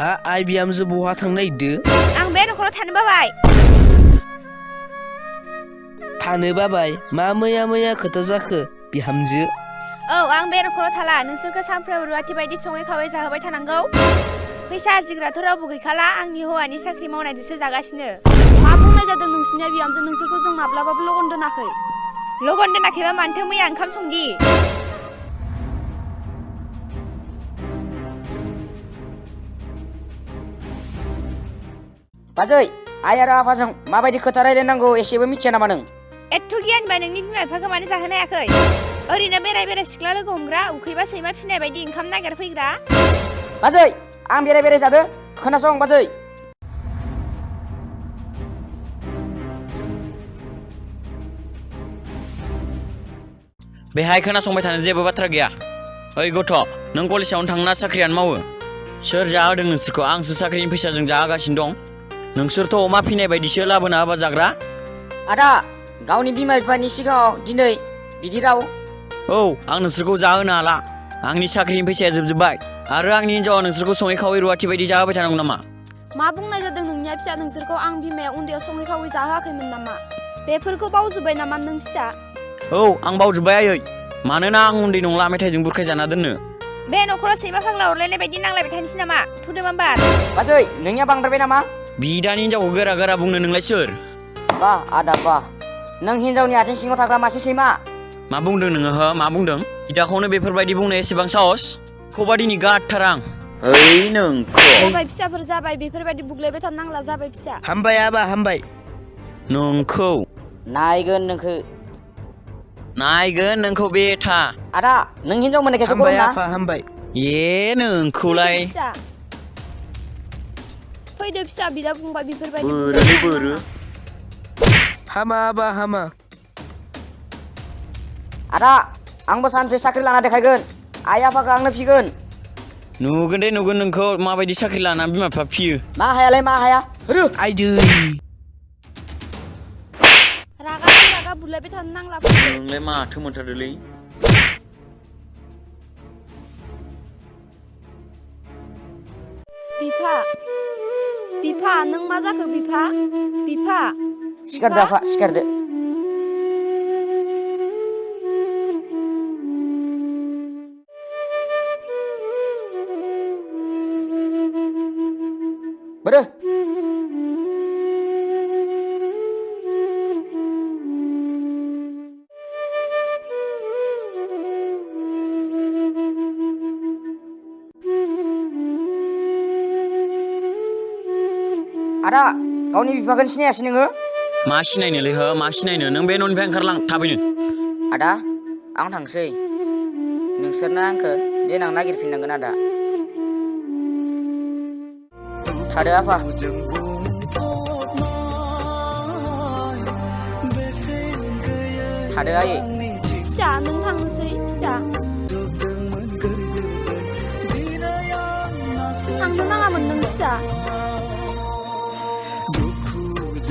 आइ बिहामजो बहा थांनो नागिरदो? आं बे न'खराव थानो बाबाय। थानो बाबाय? मा मैया खोथा जाखो बिहामजो? औ आं बे न'खराव थाला। नोंसोरखौ सानफ्रोमबो रुवाथि बायदि सङै खावै जाहोबाय थानांगौ। फैसा आरजिग्राथ' रावबो गैखाला। आंनि हौवानि साख्रि मावनायजोंसो जागासिनो। मा बुंनाय जादों नोंसिनिया बिहामजो? नोंसोरखौ जों माब्लाबाबो लगन दोनाखै। लगन दोनाखैबा मानोथो मैया ओंखाम संदि? बाजै, आइ आरो आफाजों माबायदि खोथा रायलायनांगौ एसेबो मिथिया नामा नों? एथ' गियानबा नोंनि बिमा बिफाखौ मानो जाहोनो हायाखै? ओरैनो बेराय सिख्ला लोगो हमग्रा, उखैबा सैमा फिनाय बायदि ओंखाम नागिरफैग्रा। बाजै, आं बेराय जादो। खोनासं बाजै। बेहाय खोनासंबाय थानो जेबो बाथ्रा गैया। ओइ गथ', नों कलेजावनो थांना साख्रियानो मावो? सोर जाहोदों नोंसोरखौ? आंसो साख्रिनि फैसाजों जाहोगासिनो दं। नोंसोरथ' अमा फिनाय बायदिसो लाबोना होबा जाग्रा। आदा, गावनि बिमा बिफानि सिगाङाव दिनै बिदि राव? औ, आं नोंसोरखौ जाहोनो हाला। आंनि साख्रिनि फैसाया जोबजोब्बाय आरो आंनि हिन्जावा नोंसोरखौ सङै खावै रुवाथि बायदि जाहोबाय थानांगौ नामा? मा बुंनाय जादों नोंनिया फिसा? नोंसोरखौ आं बिमाया उन्दैयाव सङै खावै जाहोआखैमोन नामा? बेफोरखौ बावजोब्बाय नामा नों फिसा? औ, आं बावजोब्बाय आयै। मानोना आं उन्दै नंला मेथाइजों बुरखायजाना दोननो। बे न'खराव सैमा फाग्ला अरलायनाय बायदि नांलायबाय थानोसै नामा? थुदो माम्बार। बाजै, नोंनिया बांद्रायबाय नामा? बिदानि हिन्जावखौ गोरा बुंनो नोंलाय सोर? बा आदा बा, नों हिन्जावनि आथिं सिङाव थाग्रा मासे सैमा। मा बुंदों नोङो हो? मा बुंदों? बिदाखौनो बेफोरबायदि बुंनो एसेबां साहस? खबादिनि गारथार आं। ओइ नोंखौ। जाबाय फिसाफोर जाबाय, बेफोरबायदि बुग्लायबाय थानो नांला जाबाय फिसा। हामबाय आबा हामबाय। नोंखौ नायगोन नोंखौ। नायगोन नोंखौ बेथा। आदा, नों हिन्जाव मोननायखायसो हामबाय गरम ना? आफा हामबाय। ए नोंखौलाय। फिसा फैदो फिसा, बिदा फंबाय बेफोरबायदि बोरोलै बोरो। हामा आबा हामा। आदा, आंबो सानसे साख्रि लाना देखायगोन। आइ आफाखौ आंनो फिगोन। नुगोन दे नुगोन नोंखौ माबायदि साख्रि लाना बिमा बिफा फियो। मा हायालाय मा हाया? होरो। आइदै। रागा बुलायबाय थानो नांला। नोंलाय माथो मोनथारदोलै? बिफा नों मा जाखो बिफा? सिखारदो आफा, सिखारदो। बोरो। आदा, गावनि बिफाखौनो सिनायासै नोङो? मा सिनायनोलै हो? मा सिनायनो? नों बे न'निफ्राय ओंखारलां थाबैनो। आदा, आं थांसै। नोंसोरनो आंखौ देनां नागिरफिननांगोन आदा। थादो आफा। थादो आयै। फिसा नों थांनोसै फिसा। थांनो नाङामोन नों फिसा।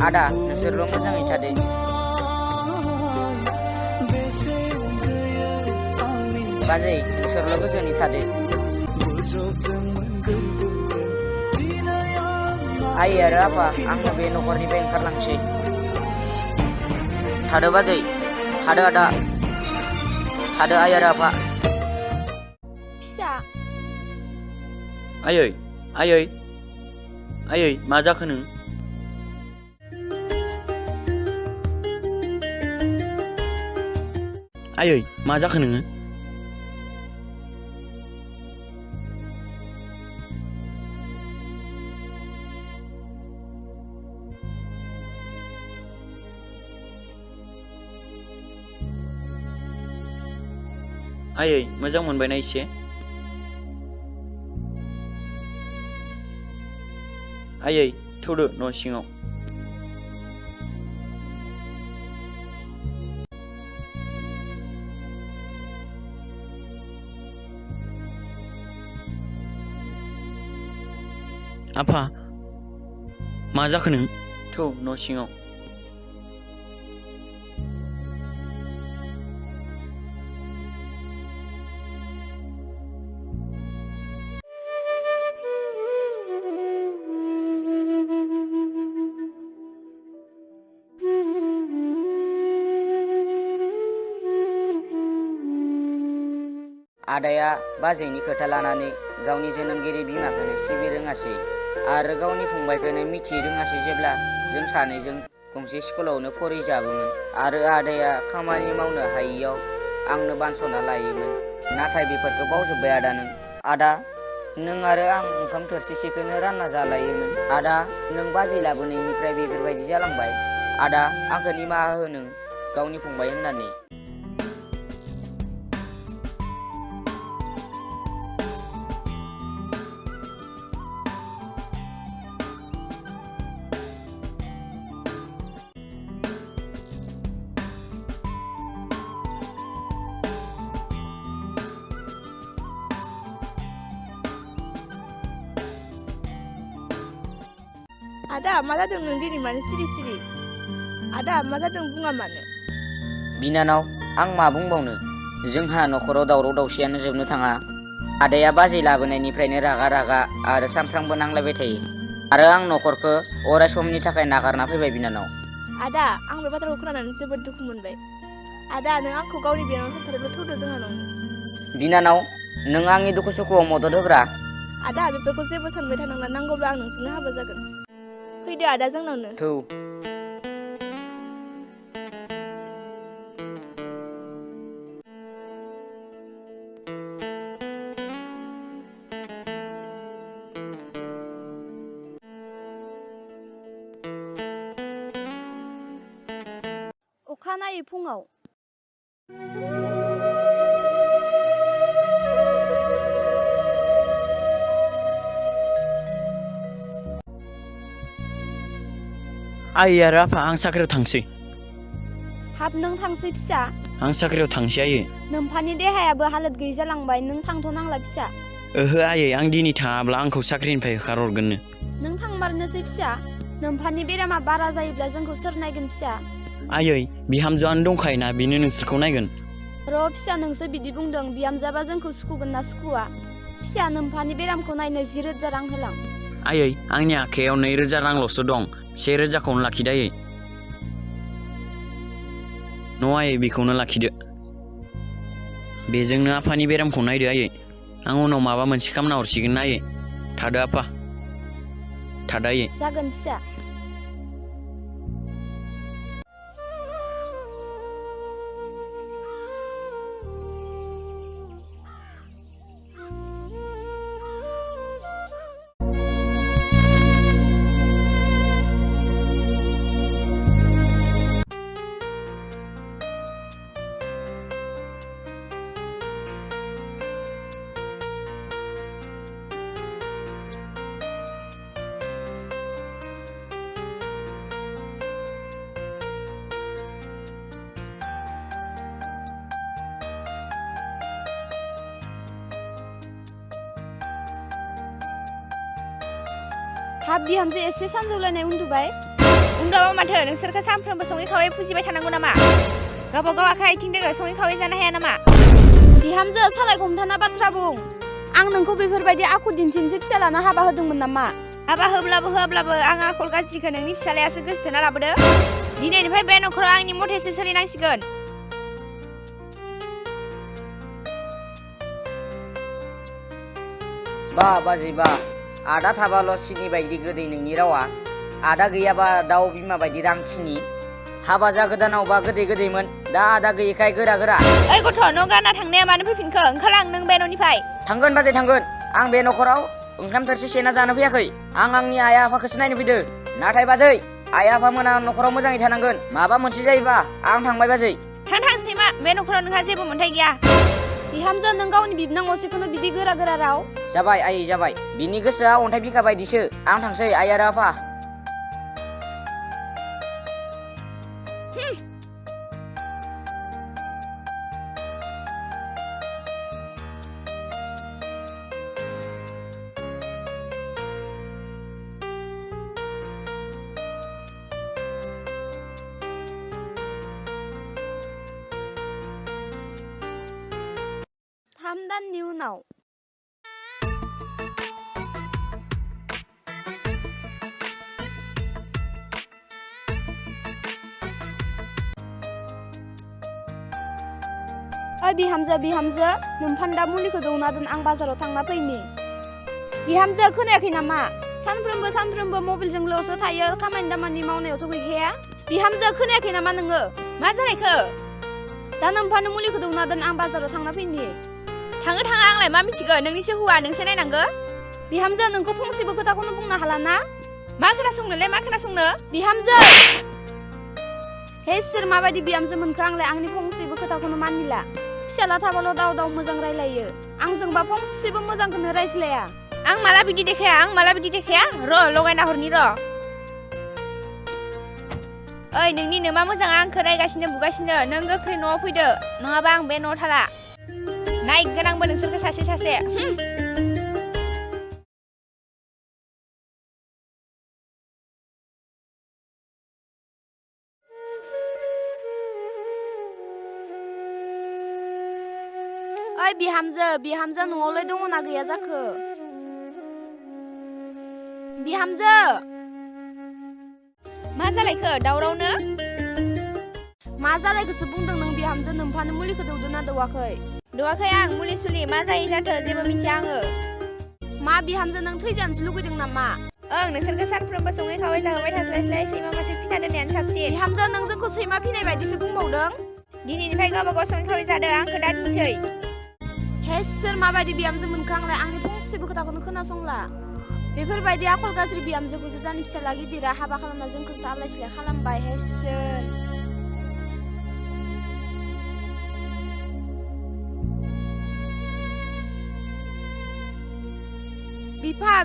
आदा, नोंसोरल' मोजाङै थादो। बाजै, नोंसोरल' गोजोनै थादो। आइ आरो आफा, आंनो बे न'खरनिफ्राय ओंखारलांसै। थादो बाजै, थादो आदा, थादो आइ आरो आफा। फिसा। आयै मा जाखो नों? आयै मा जाखो नोङो? आयै मोजां मोनबायना एसे? आयै थौदो न' सिङाव। आफा मा जाखो नों? थौ न' सिङाव। आदाया बाजैनि खोथा लानानै गावनि जोनोमगिरि बिमाखौनो सिबिरोङासै आरो गावनि फंबायखौनो मिथिरोङासै जेब्ला जों सानैजों गंसे स्कुलावनो फरायजाबोमोन आरो आदाया खामानि मावनो हायियाव आंनो बानस'ना लायोमोन। नाथाय बेफोरखौ बावजोब्बाय आदा नों आरो आं ओंखाम थोरसिसेखौनो रानना जालायोमोन। आदा नों बाजै लाबोनायनिफ्राय बेफोरबायदि जालांबाय। आदा आंखौ निमाहा हो नों गावनि फंबाय होननानै। Ada मा जादों नों दिनै मानो सिरि सिरि? आदा मा जादों बुङा मानो? बिनानाव आं मा बुंबावनो, जोंहा न'खराव दावराव दावसियानो जोबनो थाङा। आदाया बाजै लाबोनायनिफ्रायनो रागा रागा आरो सानफ्रामबो नांलायबाय थायो आरो आं न'खरखौ अराय समनि थाखाय नागारना फैबाय बिनानाव। आदा आं बे बाथ्राखौ खोनानानै जोबोद दुखु मोनबाय। आदा नों आंखौ गावनि बिनानाव खोन्थानोबो थौदो जोंहानावनो। बिनानाव नों आंनि दुखु सुखुआव मदद होग्रा। आदा बेफोरखौ जेबो सानबाय थानांला, नांगौब्ला आं नोंजोंनो हाबा जागोन। फैदो आदा जोंनावनो। थौ अखानायै फुङाव आइ आरो आफा आं साख्रियाव थांसै। हाब नों थांसै फिसा? आं साख्रियाव थांसै आयै। नोम्फानि देहायाबो हालोद गैयै जालांबाय, नों थांथ' नांला फिसा। ओहो आयै आं दिनै थाङाब्ला आंखौ साख्रिनिफ्राय होखारहरगोननो। नों थांमारनोसै फिसा। नोम्फानि बेरामा बारा जायोब्ला जोंखौ सोर नायगोन फिसा? आयै बिहामजोआनो दंखायोना, बिनो नोंसोरखौ नायगोन। र' फिसा नोंसो बिदि बुंदों, बिहामजोआबा जोंखौ सुखुगोन ना सुखुआ? फिसा नोम्फानि बेरामखौ नायनो 10,000 रां होलां। आयै आंनि आखायाव 2,000 रांल'सो दं, 1,000खौनो लाखिदो आयै। न' आयै बेखौनो लाखिदो। बेजोंनो आफानि बेरामखौ नायदो आयै। आं उनाव माबा मोनसे खालामना हरसिगोन ना आयै। थादो आपा, थादो आयै। जागोन फिसा। हाब बिहामजो एसे सानजौलायनाय उन्दुबाय? उन्दुआबा माथो नोंसोरखौ सानफ्रोमबो सङै खावै फुजिबाय थानांगौ नामा? गावबा गाव आखाइ आथिं दोङो, सङै खावै जानो हाया नामा? बिहामजो सालायखौ हमथाना बाथ्रा बुं। आं नोंखौ बेफोरबायदि आखु दिन्थिनोसो फिसा लाना हाबा होदोंमोन नामा? हाबा होब्लाबो होआब्लाबो आं आखल गाज्रिखौ नोंनि फिसालायासो गोसोथोना लाबोदो। दिनैनिफ्राय बे न'खराव आंनि मथेसो सोलिनांसिगोन। बा बाजै बा, आदा थाबाल' सिनि बायदि गोदै नोंनि रावा, आदा गैयाबा दाउ बिमा बायदि रांखिनि। हाबा जागोदानावबा गोदै गोदैमोन, दा आदा गैयिखाय गोरा गोरा। ओइ गथ' न' गारना थांनाया मानो फैफिनखो? ओंखारलां नों बे न'निफ्राय। थांगोन बाजै थांगोन। आं बे न'खराव ओंखाम थोरसि सेना जानो फैयाखै। आं आंनि आइ आफाखौसो नायनो फैदो। नाथाय बाजै, आइ आफा मोना न'खराव मोजाङै थानांगोन। माबा मोनसे जायोबा आं थांबाय बाजै। थां सैमा, बे न'खराव नोंहा जेबो मोन्थाय गैया। बिहामजो नों गावनि बिबनां असेखौनो बिदि गोरा गोरा राव? जाबाय आयै जाबाय। बिनि गोसोआ अन्थाइ बिखा बायदिसो। आं थांसै आइ आरो आफा। थाम दाननि उनाव ओइ बिहामजो नोमफान्दा मुलिखौ दौना दोन आं बाजाराव थांना फैनि बिहामजो खोनायाखै नामा सानफ्रोमबो मबाइलजोंल'सो थायो खामानि दामानि मावनायावथ' गैखाया बिहामजो खोनायाखै नामा नोङो मा जालायखो दा नोमफानो मुलिखौ दौना दोन आं बाजाराव थांना फैनि थाङा आंलाय मा मिथिगो नोंनिसो हौवा नोंसो नायनांगो बिहामजो नोंखौ फंसेबो खोथाखौनो बुंनो हाला ना मा खोनासंनो बिहामजो हे सोर माबायदि बिहामजो मोनखो आंलाय आंनि फंसेबो खोथाखौनो मानिला फिसाला थाबाल' दाव मोजां रायलायो आंजोंबा फंसेबो मोजांखौनो रायज्लाया आं माला बिदि देखाया र' लगायना हरनि र' ओइ नोंनि नोमा मोजां आंखौ रायगासिनो बुगासिनो नों गोख्रै न'आव फैदो नङाबा आं बे न'आव थाला नायगोनांबो नोंसोरखौ सासे ओइ बिहामजो न'आवलाय दङना गैया जाखो बिहामजो मा जालायखो दावरावनो मा जालायखोसो बुंदों नों बिहामजो नोमफानो मुलिखौ दौदोना दौवाखै दौवाखै आं मुलि सुलि मा जायो जाथो जेबो मिथिया आङो मा बिहामजो नों थैजानोसो लुगैदों नामा ओं नोंसोरखौ सानफ्रोमबो सङै खावै जाहोबाय थास्लायस्लाय सैमा मासे फिना दोननायानो साबसिन बिहामजो नों जोंखौ सैमा फिनाय बायदिसो बुंबावदों दिनैनिफ्राय गावबा गाव सङै खावै जादों आंखौ दा दिन्थिसै हे सोर माबायदि बिहामजो मोनखो आंलाय आंनि फंसेबो खोथाखौनो खोनासंला बेफोरबायदि आखल गाज्रि बिहामजोखौसो जानि फिसाला गिदिरा हाबा खालामना जोंखौसो आलाय सिलाय खालामबाय हे सोर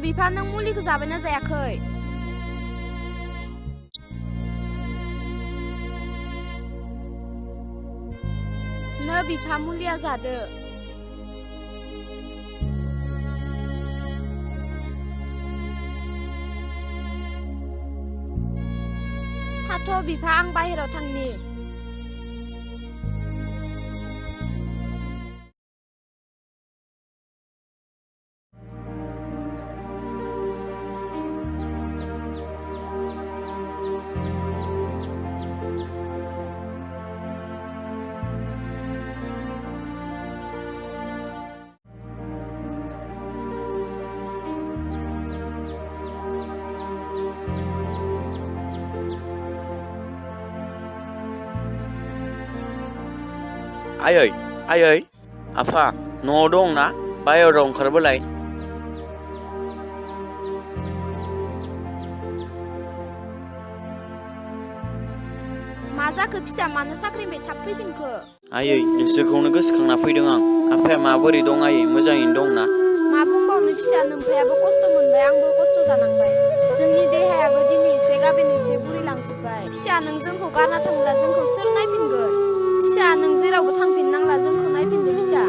बिफा नों मुलिखौ जाबायना जायाखै नो बिफा मुलिया जादो थाथ' बिफा आं बाहेराव थांनि आयै आफा न'आव दं ना बाहेराव ओंखारबोलाय मा जाखो फिसा मानो साख्रिनिफ्राय थाब फैफिनखो आयै नोंसोरखौनो गोसोखांना फैदों आं आफाया माबोरै दं आयै मोजाङैनो दं ना मा बुंबावनो फिसा नोमफायाबो खस्थ' मोनबाय आंबो खस्थ' जानांबाय जोंनि देहायाबो दिनै एसे गाबोन एसे बुरिलांजोब्बाय फिसा नों जोंखौ गारना थांब्ला जोंखौ सोर नायफिनगोन फिसा नों जेरावबो थांफिननांला जोंखौ नायफिनदो फिसा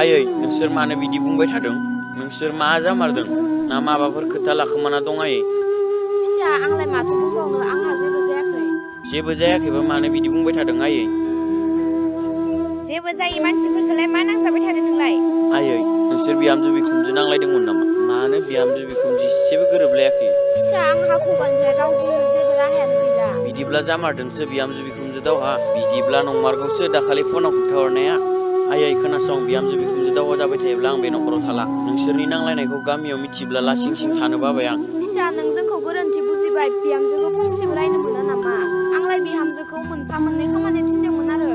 आयै नोंसोर मानो बिदि बुंबाय थादों नोंसोर मा जामारदों ना माबाफोर खोथा लाखोमाना दं आयै फिसा आंलाय माथो बुंबावनो आंहा जेबो जायाखैबा मानो बिदि बुंबाय थादों आयै जेबो जायै मानसिफोरखौलाय मा नांजाबाय थादों नोंलाय आयै नोंसोर बिहामजो बिखुनजो नांलायदोंमोन नामा मानो बिहामजो बिखुनजो एसेबो गोरोबलायाखै फिसा आंहा खुगानिफ्राय राव बुंनो जेबो राहायानो गैला बिदिब्ला जामारदोंसो बिहामजो बिखुनजो दावहा बिदिब्ला नंमारगौसो दाखालि फनाव खोन्थाहरनाया आयै खोनासं बिहामजो बिखुनजो दावहा जाबाय थायोब्ला आं बे न'खराव थाला नोंसोरनि नांलायनायखौ गामियाव मिथिब्ला लासिं सिं थानो बाबाय आं फिसा नों जोंखौ गोरोन्थि बुजिबाय बिहामजोखौ फंसेबो रायनो मोना नामा आंलाय बिहामजोखौ मोनफा मोननै खामानि थिनदोंमोन आरो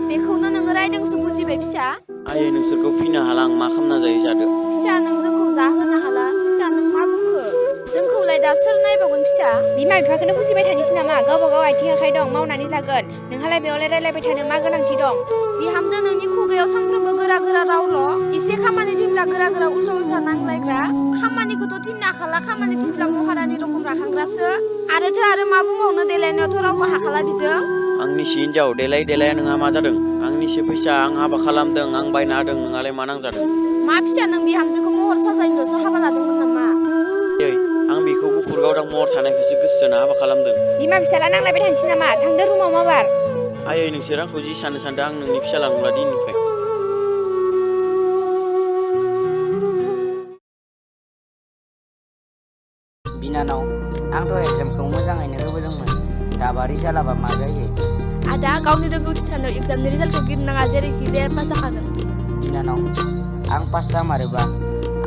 बेखौनो नोङो रायदोंसो बुजिबाय फिसा आयै नोंसोरखौ फिनो हाला आं मा खालामना जायो जादो फिसा नों जोंखौ जाहोनो हाला फिसा नों मा बुंखो जोंखौलाय दा सोर नायबावगोन फिसा बिमा बिफाखौनो बुजिबाय थानोसै नामा गावबा गाव आथिं आखाइ दं मावनानै जागोन नोंहालाय बेयावलाय रायलायबाय थानो मा गोनांथि दं बिहामजो नोंनि खुगायाव सानफ्रोमबो गोरा रावल' एसे खामानि थिनब्ला गोरा उल्था नांलायग्रा खामानिखौथ' थिननो हाखाला खामानि थिनब्ला महारानि रखम राखांग्रासो आरो मा बुंबावनो देलायनायावथ' रावबो हाखाला बिजों आंनिसो हिनजाव देलाया नोंहा मा जादों आंनिसो फैसा आं हाबा खालामदों आं बायना होदों नोंहालाय मा नांजादों मा फिसा नों बिहामजोखौ महर साजायनोल'सो हाबा लादोंमोन नामा आं बेखौ गुफुर गावदां महर थानायखौसो गोसो जाना हाबा खालामदों बिमा फिसाला नांलायबाय थानोसै नामा थांदो रुमाव माबार आयै नोंसोर आंखौ जि सानो सानदों आं नोंनि फिसाला नंला दिननिफ्राय बिनानाव आंथ' एग्जामखौ मोजाङैनो होबोदोंमोन दाबारि जालाबा मा जायो Ada गावनि रोंगौथि सानो एग्जामनि रिजाल्टखौ गिनो नाङा जेरैखि जाया पास जाखागोन बिनानाव आं पास जामारोबा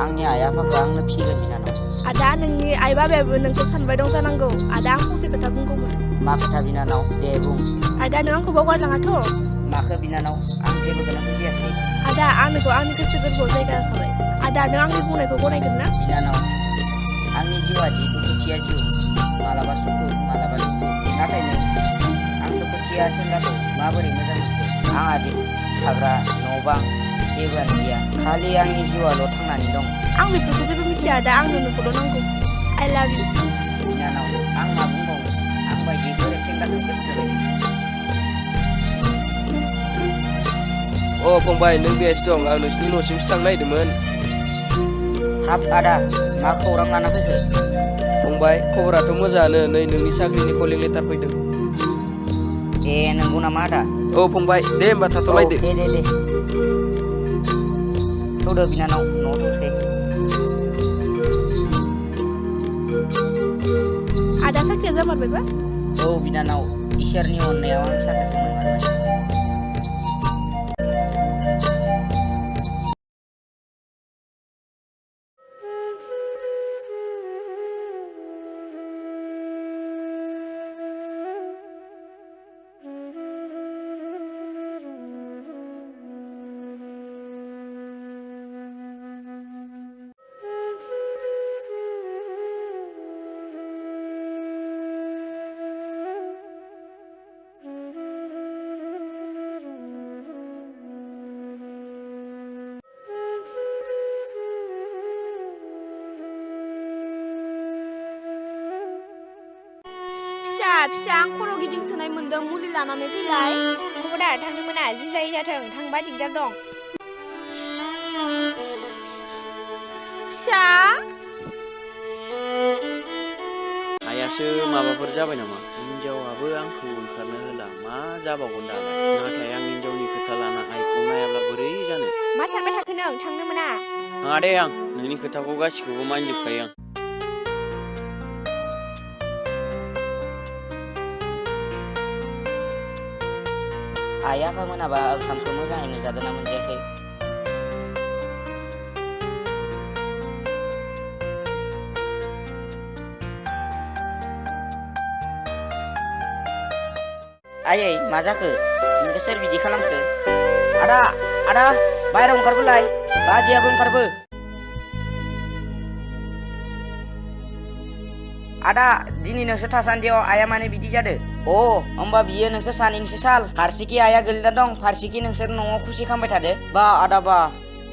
आंनि आइ आफाखौ आंनो फिसिगोन बिनानाव आदा नोंनि आइ बाबायाबो नोंखौ सानबाय दं जानांगौ आदा आं फंसे खोथा बुंगौमोन मा खोथा बिनानाव दे बुं आदा नों आंखौ बावगारलाङाथ' माखो बिनानाव आं जेबोखौनो बुजियासै आदा आं नोंखौ आंनि गोसो गोरबोआव जायगा होखाबाय आदा नों आंनि बुंनायखौ गनायगोन ना बिनानाव आंनि जिउआ दि दुखुथिया जिउ मालाबा सुखु मालाबा दुखु नाथाय नों आं दुखुथिया सेंग्राखौ माबोरै मोजां मोनखो आंहा दि थाग्रा न' बां जेबोआनो गैया खालि आंनि जिउआल' थांनानै दं आं बेफोरखौ जेबो मिथिया आदा आंनो नोंखौल' नांगौ आइ लाभ इउ बिनानाव आं मा बुंबावनो आं बायदि गोरों सेंग्राखौ गोसोथोबाय अ फंबाय नों बेहायसो दं आं नोंसिनि न'सिमसो थांनो नागिरदोंमोन हाब आदा मा खौरां लाना फैखो फंबाय खबराथ' मोजाङानो नै नोंनि साख्रिनि कलिं लेटार फैदों ए नंगौ नामा आदा औ फंबाय दे होमबा औ थाथ'लायदो दे थौदो बिनानाव न'आव थांसै आदा साख्रिया जामारबायबा औ बिनानाव इसोरनि अननायाव आं साख्रिखौ मोनमारबाय फिसा आं खर' गिदिंसोनाय मोन्दों मुलि लानानै फैलाय खबरा थांनो मोना जि जायो जाथों थांबा दिगदार दं फिसा आइयासो माबाफोर जाबाय नामा हिनजावाबो आंखौ ओंखारनो होला मा जाबावगोन दालाय नाथाय आं हिनजावनि खोथा लाना आइखौ नायाब्ला बोरै जानो मा सानबाय थाखो नों थांनो मोना नङा दे आं नोंनि खोथाखौ गासिखौबो मानिजोबखायो आं आइ आफा मोनाबा ओंखामखौ मोजाङै मोनजादोंना मोनजायाखै आयै मा जाखो नोंखौ सोर बिदि खालामखो आदा बाहेरायाव ओंखारबोलाय बाजैयाबो ओंखारबो आदा दिनै नोंसोर थासान्दियाव आइया माने बिदि जादो अ होमबा बियो नोंसोर सानैनिसो साल फारसेखि आइया गोलैना दं फारसेखि नोंसोर न'आव खुसि खालामबाय थादो बा आदा बा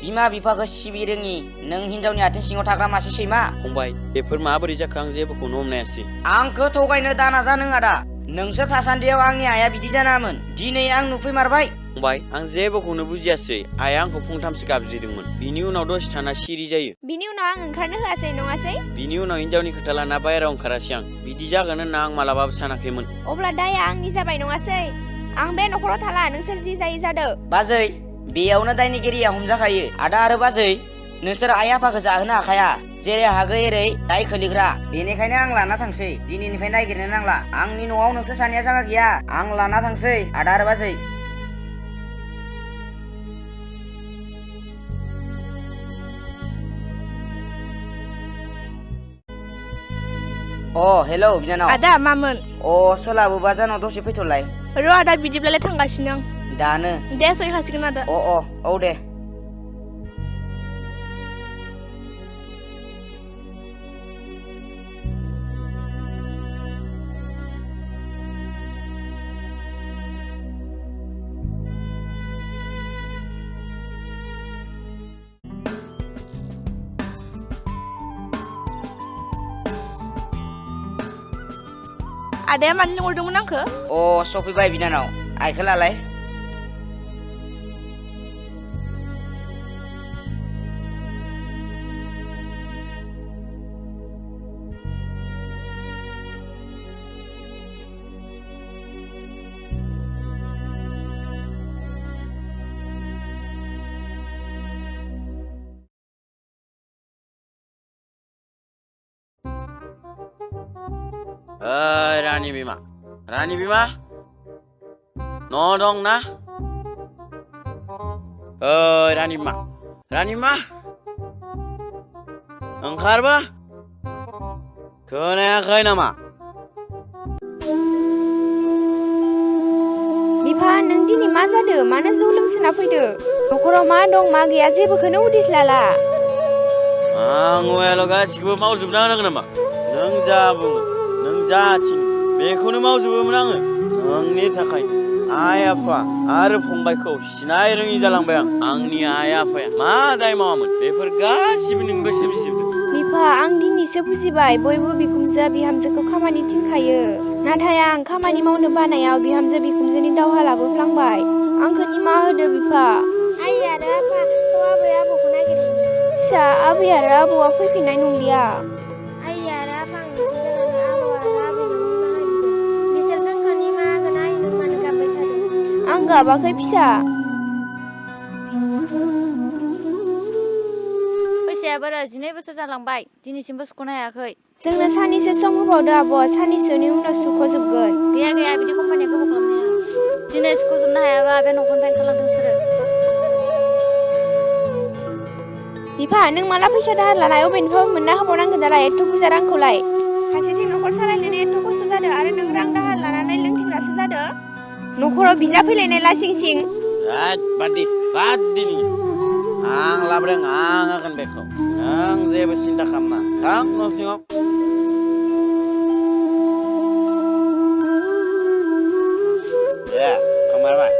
बिमा बिफाखौ सिबिरोङि नों हिनजावनि आथिं सिङाव थाग्रा मासे सैमा फंबाय बेफोर माबोरै जाखो आं जेबोखौनो हमनायासै आंखौ थगायनो दानाजा नों आदा नोंसोर थासान्दियाव आंनि आइया बिदि जानामोन दिनै आं नुफैमारबाय फंबाय आं जेबोखौनो बुजियासै आइया आंखौ फंथामसो गाबज्रिदोंमोन बिनि उनाव दसे थाना सिरि जायो बिनि उनाव आं ओंखारनो होआसै नङासै बिनि उनाव हिनजावनि खोथा लाना बाहेरायाव ओंखारासै आं बिदि जागोन होनना आं मालाबाबो सानाखैमोन अब्ला दाया आंनि जाबाय नङासै आं बे न'खराव थाला नोंसोर जि जायो जादो बाजै बेयावनो दायनिगिरिया हमजाखायो आदा आरो बाजै नोंसोर आइ आफाखौ जाहोनो हाखाया जेरै हागो एरै दाय खोलिग्रा बेनिखायनो आं लाना थांसै दिनैनिफ्राय नायगिरनो नांला आंनि न'आव नोंसोर सानैया जागा गैया आं लाना थांसै आदा आरो बाजै हेलौ बिनानाव आदा मामोन सोलाबोबा जानाव दसे फैथ'लाय र' आदा बिदिब्लालाय थांगासिनो आं दानो दे सहैखासिगोन आदा औ दे आदाया मानो लिंहरदोंमोन आंखौ सफैबाय बिनानाव आइखौ लालाय रानी बिमा न' दं ना रानिमा रानिमा ओंखारबा खोनायाखै नामा बिफा नों दिनै मा जादों मानो जौ लोंसोना फैदो न'खराव मा दं मा गैया जेबोखौनो उदिस लाला आं औवायाल' गासिखौबो मावजोबना होनांगोन नामा नों जा बुङो नों जा थिनो बेखौनो मावजोबोमोन आङो नोंनि थाखाय आइ आफा आरो फंबायखौ सिनाय रोङि जालांबाय आंनि आइ आफाया मा दाय मावामोन बेफोर गासिबो नोंबो सोमजिजोबदों बिफा आं दिनैसो बुजिबाय बयबो बिखुमजोआ बिहामजोखौ खामानि थिनखायो नाथाय आं खामानि मावनो बानायाव बिहामजो बिखुमजोनि दावहा लाबोफ्लांबाय आंखौ निमाहा होदो बिफा आइ आरो आफा थ' आबै आबौखौ नागिरहैनि फिसा आबै आरो आबौआ फैफिननाय नंलिया आइ आरो आफा आं नोंसोर दोननानै आबौ आरो आबैनाव निमाहा बिगोन बिसोर जोंखौ निमाहा होगोन आइ नों मानो गाबबाय थादों आं गाबाखै फिसा फैसाया बारा 12 बोसोर जालांबाय दिनैसिमबो सुख'नो हायाखै जोंनो साननैसो सम होबावदो आब' साननैसोनि उनाव सुख'जोबगोन गैया गैया बिदि कम्पानिया गोबाव खालामनो हाया दिनै सुख'जोबनो हायाबा बे न'खरनिफ्राय ओंखारलांथों बिसोरो बिफा नों माला फैसा दाहार लानाय अबेनिफ्राय मोनना होबावनांगोन दालाय एथ' बुरजा रांखौलाय फारसेथिं न'खर सालायनो एथ' खस्थ' जादों आरो नों रां दाहार लानानै लोंथिग्रासो जादों न'खराव बिजा फैलायनाय लासिं सिं बाद दिनि आं लाबोदों आं होगोन बेखौ नों जेबो सिन्था खालामना थां न' सिङाव खामारबाय